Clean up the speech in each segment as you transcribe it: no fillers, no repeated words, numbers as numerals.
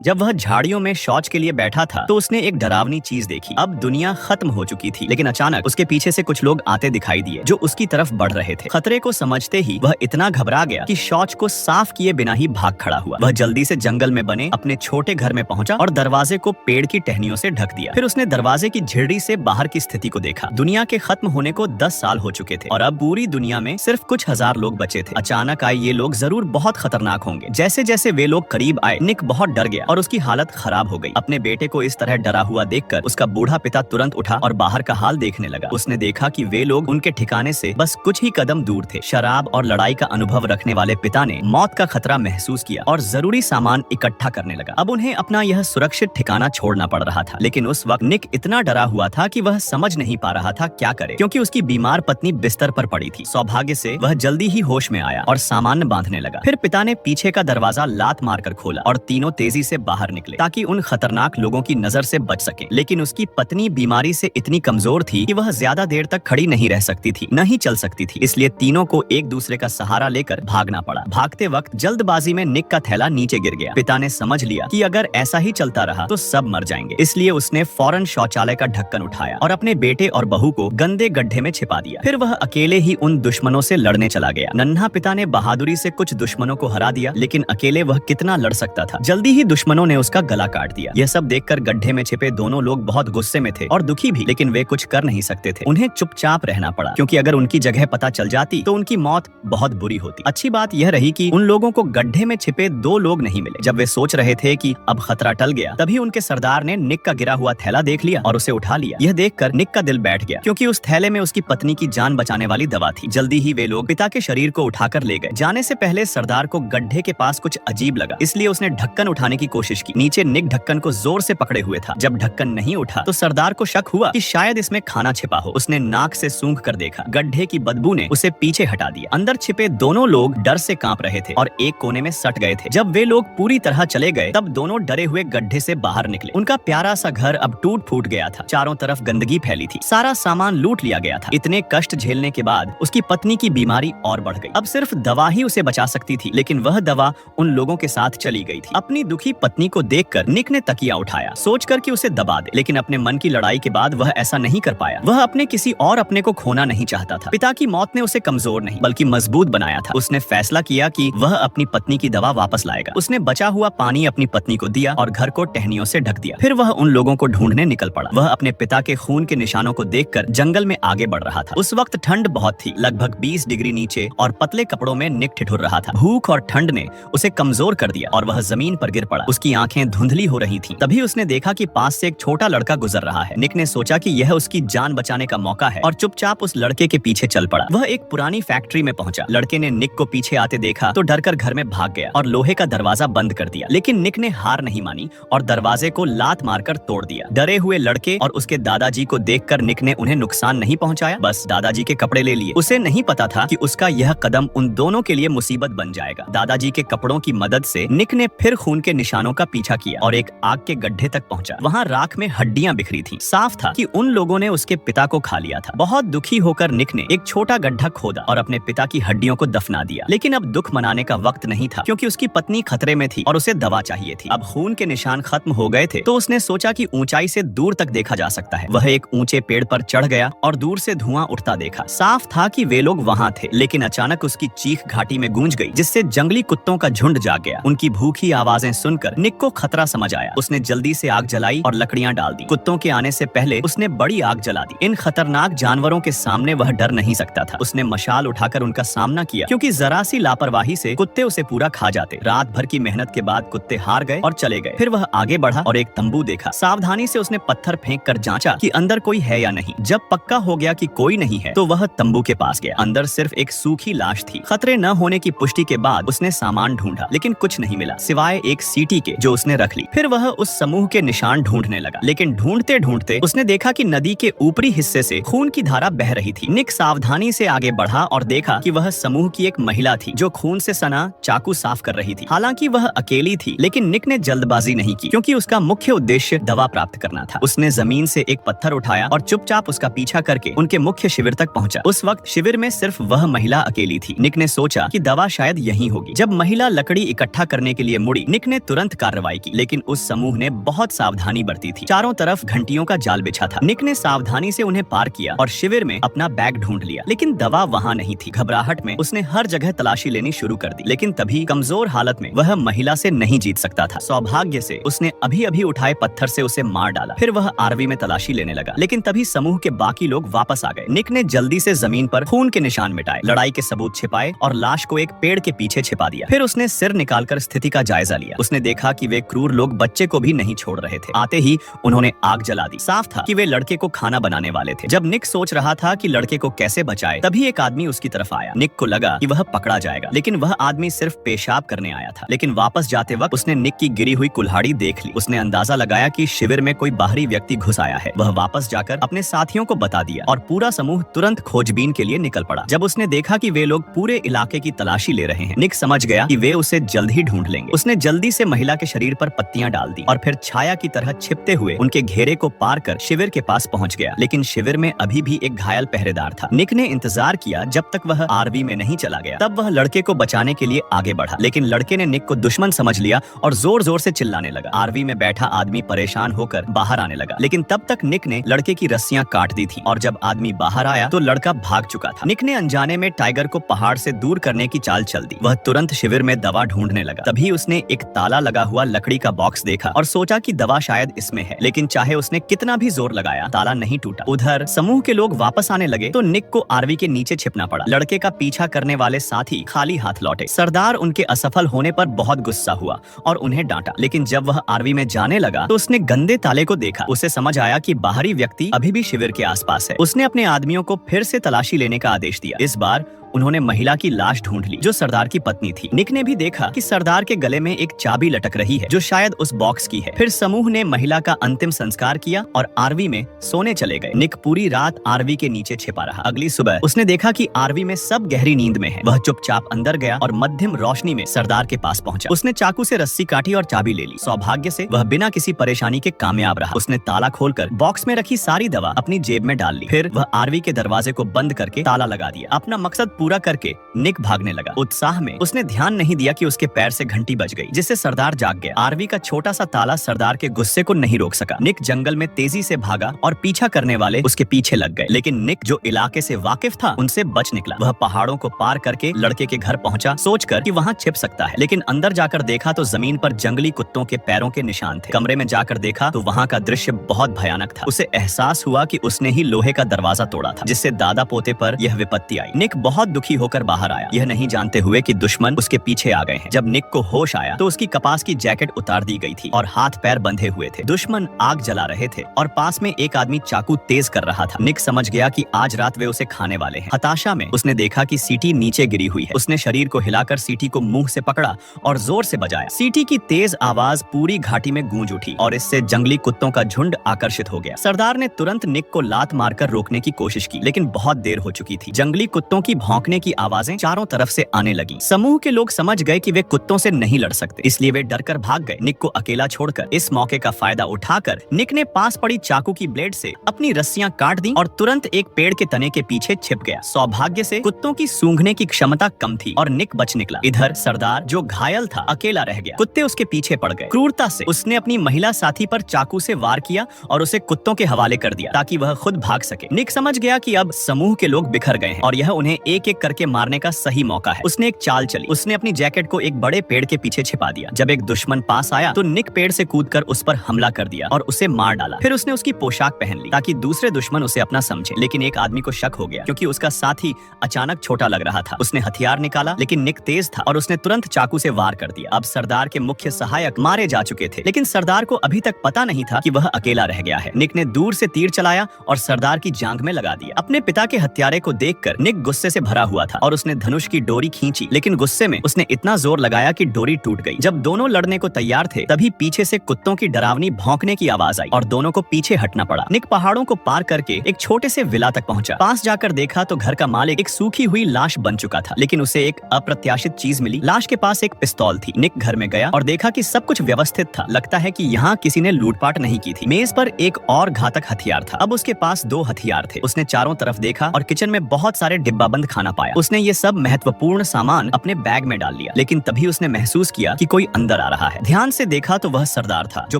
जब वह झाड़ियों में शौच के लिए बैठा था तो उसने एक डरावनी चीज देखी। अब दुनिया खत्म हो चुकी थी, लेकिन अचानक उसके पीछे से कुछ लोग आते दिखाई दिए जो उसकी तरफ बढ़ रहे थे। खतरे को समझते ही वह इतना घबरा गया कि शौच को साफ किए बिना ही भाग खड़ा हुआ। वह जल्दी से जंगल में बने अपने छोटे घर में पहुंचा और दरवाजे को पेड़ की टहनियों से ढक दिया। फिर उसने दरवाजे की झिर्री से बाहर की स्थिति को देखा। दुनिया के खत्म होने को 10 साल हो चुके थे और अब पूरी दुनिया में सिर्फ कुछ हजार लोग बचे थे। अचानक आए ये लोग जरूर बहुत खतरनाक होंगे। जैसे जैसे वे लोग करीब आए, निक बहुत डर गया और उसकी हालत खराब हो गई। अपने बेटे को इस तरह डरा हुआ देखकर उसका बूढ़ा पिता तुरंत उठा और बाहर का हाल देखने लगा। उसने देखा कि वे लोग उनके ठिकाने से बस कुछ ही कदम दूर थे। शराब और लड़ाई का अनुभव रखने वाले पिता ने मौत का खतरा महसूस किया और जरूरी सामान इकट्ठा करने लगा। अब उन्हें अपना यह सुरक्षित ठिकाना छोड़ना पड़ रहा था, लेकिन उस वक्त निक इतना डरा हुआ था कि वह समझ नहीं पा रहा था क्या करे, क्योंकि उसकी बीमार पत्नी बिस्तर पर पड़ी थी। सौभाग्य से वह जल्दी ही होश में आया और सामान बांधने लगा। फिर पिता ने पीछे का दरवाजा लात मारकर खोला और तीनों तेजी से बाहर निकले ताकि उन खतरनाक लोगों की नजर से बच सके। लेकिन उसकी पत्नी बीमारी से इतनी कमजोर थी कि वह ज्यादा देर तक खड़ी नहीं रह सकती थी, न ही चल सकती थी। इसलिए तीनों को एक दूसरे का सहारा लेकर भागना पड़ा। भागते वक्त जल्दबाजी में निक का थैला नीचे गिर गया। पिता ने समझ लिया कि अगर ऐसा ही चलता रहा तो सब मर जाएंगे। इसलिए उसने फौरन शौचालय का ढक्कन उठाया और अपने बेटे और बहू को गंदे गड्ढे में छिपा दिया। फिर वह अकेले ही उन दुश्मनों से लड़ने चला गया। नन्हा पिता ने बहादुरी से कुछ दुश्मनों को हरा दिया, लेकिन अकेले वह कितना लड़ सकता था। जल्दी ही दुश्मनों ने उसका गला काट दिया। यह सब देखकर गड्ढे में छिपे दोनों लोग बहुत गुस्से में थे और दुखी भी, लेकिन वे कुछ कर नहीं सकते थे। उन्हें चुपचाप रहना पड़ा, क्योंकि अगर उनकी जगह पता चल जाती तो उनकी मौत बहुत बुरी होती। अच्छी बात यह रही कि उन लोगों को गड्ढे में छिपे 2 लोग नहीं मिले। जब वे सोच रहे थे कि अब खतरा टल गया, तभी उनके सरदार ने निक का गिरा हुआ थैला देख लिया और उसे उठा लिया। यह देखकर निक का दिल बैठ गया, क्योंकि उस थैले में उसकी पत्नी की जान बचाने वाली दवा थी। जल्दी ही वे लोग पिता के शरीर को उठाकर ले गए। जाने से पहले सरदार को गड्ढे के पास कुछ अजीब लगा, इसलिए उसने ढक्कन उठाने की कोशिश की। नीचे निक ढक्कन को जोर से पकड़े हुए था। जब ढक्कन नहीं उठा तो सरदार को शक हुआ कि शायद इसमें खाना छिपा हो। उसने नाक से सूंघ कर देखा। गड्ढे की बदबू ने उसे पीछे हटा दिया। अंदर छिपे दोनों लोग डर से कांप रहे थे और एक कोने में सट गए थे। जब वे लोग पूरी तरह चले गए, तब दोनों डरे हुए गड्ढे से बाहर निकले। उनका प्यारा सा घर अब टूट फूट गया था। चारों तरफ गंदगी फैली थी। सारा सामान लूट लिया गया था। इतने कष्ट झेलने के बाद उसकी पत्नी की बीमारी और बढ़ गई। अब सिर्फ दवा ही उसे बचा सकती थी, लेकिन वह दवा उन लोगों के साथ चली गई थी। अपनी दुखी पत्नी को देखकर निक ने तकिया उठाया, सोचकर कि उसे दबा दे, लेकिन अपने मन की लड़ाई के बाद वह ऐसा नहीं कर पाया। वह अपने किसी और अपने को खोना नहीं चाहता था। पिता की मौत ने उसे कमजोर नहीं बल्कि मजबूत बनाया था। उसने फैसला किया कि वह अपनी पत्नी की दवा वापस लाएगा। उसने बचा हुआ पानी अपनी पत्नी को दिया और घर को टहनियों से ढक दिया। फिर वह उन लोगों को ढूंढने निकल पड़ा। वह अपने पिता के खून के निशानों को देखकर जंगल में आगे बढ़ रहा था। उस वक्त ठंड बहुत थी, लगभग 20 डिग्री नीचे, और पतले कपड़ों में निक ठिठुर रहा था। भूख और ठंड ने उसे कमजोर कर दिया और वह जमीन पर गिर पड़ा। उसकी आंखें धुंधली हो रही थीं। तभी उसने देखा कि पास से एक छोटा लड़का गुजर रहा है। निक ने सोचा कि यह उसकी जान बचाने का मौका है और चुपचाप उस लड़के के पीछे चल पड़ा। वह एक पुरानी फैक्ट्री में पहुंचा। लड़के ने निक को पीछे आते देखा तो डरकर घर में भाग गया और लोहे का दरवाजा बंद कर दिया। लेकिन निक ने हार नहीं मानी और दरवाजे को लात मारकर तोड़ दिया। डरे हुए लड़के और उसके दादाजी को देखकर निक ने उन्हें नुकसान नहीं पहुंचाया, बस दादाजी के कपड़े ले लिए। उसे नहीं पता था कि उसका यह कदम उन दोनों के लिए मुसीबत बन जाएगा। दादाजी के कपड़ों की मदद से निक ने फिर खून के निशानों का पीछा किया और एक आग के गड्ढे तक पहुंचा। वहां राख में हड्डियां बिखरी थी। साफ था कि उन लोगों ने उसके पिता को खा लिया था। बहुत दुखी होकर निक ने एक छोटा गड्ढा खोदा और अपने पिता की हड्डियों को दफना दिया। लेकिन अब दुख मनाने का वक्त नहीं था, क्योंकि उसकी पत्नी खतरे में थी और उसे दवा चाहिए थी। अब खून के निशान खत्म हो गए थे तो उसने सोचा कि ऊंचाई से दूर तक देखा जा सकता है। वह एक ऊंचे पेड़ पर चढ़ गया और दूर से धुआं उठता देखा। साफ था कि वे लोग वहां थे, लेकिन अचानक उसकी चीख घाटी में गूंज गई, जिससे जंगली कुत्तों का झुंड जाग गया। उनकी भूखी आवाजें सुनकर निक को खतरा समझ आया। उसने जल्दी से आग जलाई और लकड़ियां डाल दी। कुत्तों के आने से पहले उसने बड़ी आग जला दी। इन खतरनाक जानवरों के सामने वह डर नहीं सकता था। उसने मशाल उठाकर उनका सामना किया, क्योंकि जरा सी लापरवाही से कुत्ते उसे पूरा खा जाते। रात भर की मेहनत के बाद कुत्ते हार गए और चले गए। फिर वह आगे बढ़ा और एक तंबू देखा। सावधानी से उसने पत्थर फेंक कर जांचा कि अंदर कोई है या नहीं। जब पक्का हो गया कि कोई नहीं है तो वह तंबू के पास गया। अंदर सिर्फ एक सूखी लाश थी। खतरे न होने की पुष्टि के बाद उसने सामान ढूंढा, लेकिन कुछ नहीं मिला सिवाय एक सीटी के, जो उसने रख ली। फिर वह उस समूह के निशान ढूंढने लगा, लेकिन ढूंढते ढूंढते उसने देखा कि नदी के ऊपरी हिस्से से खून की धारा बह रही थी। निक सावधानी से आगे बढ़ा और देखा कि वह समूह की एक महिला थी जो खून से सना चाकू साफ कर रही थी। हालांकि वह अकेली थी, लेकिन निक ने जल्दबाजी नहीं की, क्योंकि उसका मुख्य उद्देश्य दवा प्राप्त करना था। उसने जमीन से एक पत्थर उठाया और चुपचाप उसका पीछा करके उनके मुख्य शिविर तक पहुंचा। उस वक्त शिविर में सिर्फ वह महिला अकेली थी। निक ने सोचा कि दवा शायद यहीं होगी। जब महिला लकड़ी इकट्ठा करने के लिए मुड़ी, निक ने तुरंत तुरंत कार्रवाई की, लेकिन उस समूह ने बहुत सावधानी बरती थी। चारों तरफ घंटियों का जाल बिछा था। निक ने सावधानी से उन्हें पार किया और शिविर में अपना बैग ढूंढ लिया, लेकिन दवा वहाँ नहीं थी। घबराहट में उसने हर जगह तलाशी लेनी शुरू कर दी, लेकिन तभी कमजोर हालत में वह महिला से नहीं जीत सकता था। सौभाग्य से उसने अभी अभी उठाए पत्थर से उसे मार डाला। फिर वह आरवी में तलाशी लेने लगा, लेकिन तभी समूह के बाकी लोग वापस आ गए। निक ने जल्दी से जमीन पर खून के निशान मिटाए, लड़ाई के सबूत छिपाए और लाश को एक पेड़ के पीछे छिपा दिया। फिर उसने सिर निकालकर स्थिति का जायजा लिया। उसने देखा कि वे क्रूर लोग बच्चे को भी नहीं छोड़ रहे थे। आते ही उन्होंने आग जला दी। साफ था कि वे लड़के को खाना बनाने वाले थे। जब निक सोच रहा था कि लड़के को कैसे बचाए, तभी एक आदमी उसकी तरफ आया। निक को लगा कि वह पकड़ा जाएगा, लेकिन वह आदमी सिर्फ पेशाब करने आया था। लेकिन वापस जाते वक्त उसने निक की गिरी हुई कुल्हाड़ी देख ली। उसने अंदाजा लगाया कि शिविर में कोई बाहरी व्यक्ति घुस आया है। वह वापस जाकर अपने साथियों को बता दिया और पूरा समूह तुरंत खोजबीन के लिए निकल पड़ा। जब उसने देखा कि वे लोग पूरे इलाके की तलाशी ले रहे हैं, निक समझ गया कि वे उसे जल्द ही ढूंढ लेंगे। उसने जल्दी से महिला के शरीर पर पत्तियां डाल दी और फिर छाया की तरह छिपते हुए उनके घेरे को पार कर शिविर के पास पहुंच गया। लेकिन शिविर में अभी भी एक घायल पहरेदार था। निक ने इंतजार किया जब तक वह आरवी में नहीं चला गया। तब वह लड़के को बचाने के लिए आगे बढ़ा, लेकिन लड़के ने निक को दुश्मन समझ लिया और जोर जोर से चिल्लाने लगा। आरवी में बैठा आदमी परेशान होकर बाहर आने लगा, लेकिन तब तक निक ने लड़के की रस्सियां काट दी थी और जब आदमी बाहर आया तो लड़का भाग चुका था। निक ने अनजाने में टाइगर को पहाड़ से दूर करने की चाल चल दी। वह तुरंत शिविर में दवा ढूंढने लगा। तभी उसने एक ताला लगा हुआ लकड़ी का बॉक्स देखा और सोचा कि दवा शायद इसमें है, लेकिन चाहे उसने कितना भी जोर लगाया, ताला नहीं टूटा। उधर समूह के लोग वापस आने लगे तो निक को आरवी के नीचे छिपना पड़ा। लड़के का पीछा करने वाले साथी खाली हाथ लौटे। सरदार उनके असफल होने पर बहुत गुस्सा हुआ और उन्हें डांटा, लेकिन जब वह आरवी में जाने लगा तो उसने गंदे ताले को देखा। उसे समझ आया कि बाहरी व्यक्ति अभी भी शिविर के आसपास है। उसने अपने आदमियों को फिर से तलाशी लेने का आदेश दिया। इस बार उन्होंने महिला की लाश ढूंढ ली जो सरदार की पत्नी थी। निक ने भी देखा कि सरदार के गले में एक चाबी लटक रही है जो शायद उस बॉक्स की है। फिर समूह ने महिला का अंतिम संस्कार किया और आरवी में सोने चले गए। निक पूरी रात आरवी के नीचे छिपा रहा। अगली सुबह उसने देखा कि आरवी में सब गहरी नींद में है। वह चुपचाप अंदर गया और मध्यम रोशनी में सरदार के पास पहुंचा। उसने चाकू से रस्सी काटी और चाबी ले ली। सौभाग्य से वह बिना किसी परेशानी के कामयाब रहा। उसने ताला खोलकर बॉक्स में रखी सारी दवा अपनी जेब में डाल ली। फिर वह आरवी के दरवाजे को बंद करके ताला लगा दिया। अपना मकसद पूरा करके निक भागने लगा। उत्साह में उसने ध्यान नहीं दिया कि उसके पैर से घंटी बज गई, जिससे सरदार जाग गया। आरवी का छोटा सा ताला सरदार के गुस्से को नहीं रोक सका। निक जंगल में तेजी से भागा और पीछा करने वाले उसके पीछे लग गए, लेकिन निक जो इलाके से वाकिफ था उनसे बच निकला। वह पहाड़ों को पार करके लड़के के घर पहुंचा, सोचकर कि वहां छिप सकता है, लेकिन अंदर जाकर देखा तो जमीन पर जंगली कुत्तों के पैरों के निशान थे। कमरे में जाकर देखा तो वहां का दृश्य बहुत भयानक था। उसे एहसास हुआ कि उसने ही लोहे का दरवाजा तोड़ा था, जिससे दादा पोते पर यह विपत्ति आई। निक बहुत दुखी होकर बाहर आया, यह नहीं जानते हुए कि दुश्मन उसके पीछे आ गए हैं। जब निक को होश आया तो उसकी कपास की जैकेट उतार दी गई थी और हाथ पैर बंधे हुए थे। दुश्मन आग जला रहे थे और पास में एक आदमी चाकू तेज कर रहा था। निक समझ गया कि आज रात वे उसे खाने वाले हैं। हताशा में उसने देखा कि सीटी नीचे गिरी हुई है। उसने शरीर को हिलाकर सीटी को मुंह से पकड़ा और जोर से बजाया। सीटी की तेज आवाज पूरी घाटी में गूंज उठी और इससे जंगली कुत्तों का झुंड आकर्षित हो गया। सरदार ने तुरंत निक को लात मारकर रोकने की कोशिश की, लेकिन बहुत देर हो चुकी थी। जंगली कुत्तों की भौंकने की आवाजें चारों तरफ से आने लगी। समूह के लोग समझ गए कि वे कुत्तों से नहीं लड़ सकते, इसलिए वे डरकर भाग गए, निक को अकेला छोड़कर। इस मौके का फायदा उठाकर निक ने पास पड़ी चाकू की ब्लेड से अपनी रस्सियां काट दी और तुरंत एक पेड़ के तने के पीछे छिप गया। सौभाग्य से कुत्तों की सूंघने की क्षमता कम थी और निक बच निकला। इधर सरदार जो घायल था अकेला रह गया। कुत्ते उसके पीछे पड़ गए। क्रूरता से उसने अपनी महिला साथी पर चाकू से वार किया और उसे कुत्तों के हवाले कर दिया ताकि वह खुद भाग सके। निक समझ गया कि अब समूह के लोग बिखर गए हैं और यह उन्हें एक एक करके मारने का सही मौका है। उसने एक चाल चली। उसने अपनी जैकेट को एक बड़े पेड़ के पीछे छिपा दिया। जब एक दुश्मन पास आया तो निक पेड़ से कूदकर उस पर हमला कर दिया और उसे मार डाला। फिर उसने उसकी पोशाक पहन ली ताकि दूसरे दुश्मन उसे अपना समझे, लेकिन एक आदमी को शक हो गया क्योंकि उसका साथी अचानक छोटा लग रहा था। उसने हथियार निकाला, लेकिन निक तेज था और उसने तुरंत चाकू से वार कर दिया। अब सरदार के मुख्य सहायक मारे जा चुके थे, लेकिन सरदार को अभी तक पता नहीं था कि वह अकेला रह गया है। निक ने दूर से तीर चलाया और सरदार की जांघ में लगा दिया। अपने पिता के हत्यारे को देखकर निक गुस्से से भरा हुआ था और उसने धनुष की डोरी खींची, लेकिन गुस्से में उसने इतना जोर लगाया कि डोरी टूट गई। जब दोनों लड़ने को तैयार थे तभी पीछे से कुत्तों की डरावनी भौंकने की आवाज आई और दोनों को पीछे हटना पड़ा। निक पहाड़ों को पार करके एक छोटे से विला तक पहुंचा। पास जाकर देखा तो घर का मालिक एक सूखी हुई लाश बन चुका था, लेकिन उसे एक अप्रत्याशित चीज मिली। लाश के पास एक पिस्तौल थी। निक घर में गया और देखा कि सब कुछ व्यवस्थित था। लगता है कि यहाँ किसी ने लूटपाट नहीं की थी। मेज पर एक और घातक हथियार था। अब उसके पास 2 हथियार थे। उसने चारों तरफ देखा और किचन में बहुत सारे डिब्बाबंद खाना ना पाया। उसने ये सब महत्वपूर्ण सामान अपने बैग में डाल लिया, लेकिन तभी उसने महसूस किया कि कोई अंदर आ रहा है। ध्यान से देखा तो वह सरदार था जो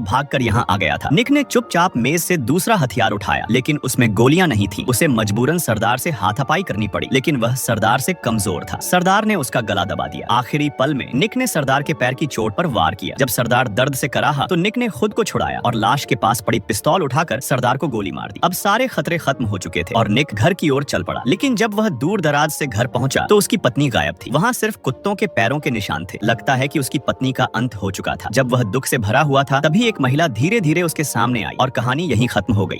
भागकर यहाँ आ गया था। निक ने चुपचाप मेज से दूसरा हथियार उठाया, लेकिन उसमें गोलियां नहीं थी। उसे मजबूरन सरदार से हाथापाई करनी पड़ी, लेकिन वह सरदार से कमजोर था। सरदार ने उसका गला दबा दिया। आखिरी पल में निक ने सरदार के पैर की चोट पर वार किया। जब सरदार दर्द से कराहा तो निक ने खुद को छुड़ाया और लाश के पास पड़ी पिस्तौल उठाकर सरदार को गोली मार दी। अब सारे खतरे खत्म हो चुके थे और निक घर की ओर चल पड़ा। लेकिन जब वह दूर दराज से घर पहुंचा तो उसकी पत्नी गायब थी। वहाँ सिर्फ कुत्तों के पैरों के निशान थे। लगता है कि उसकी पत्नी का अंत हो चुका था। जब वह दुख से भरा हुआ था तभी एक महिला धीरे धीरे उसके सामने आई और कहानी यहीं खत्म हो गई।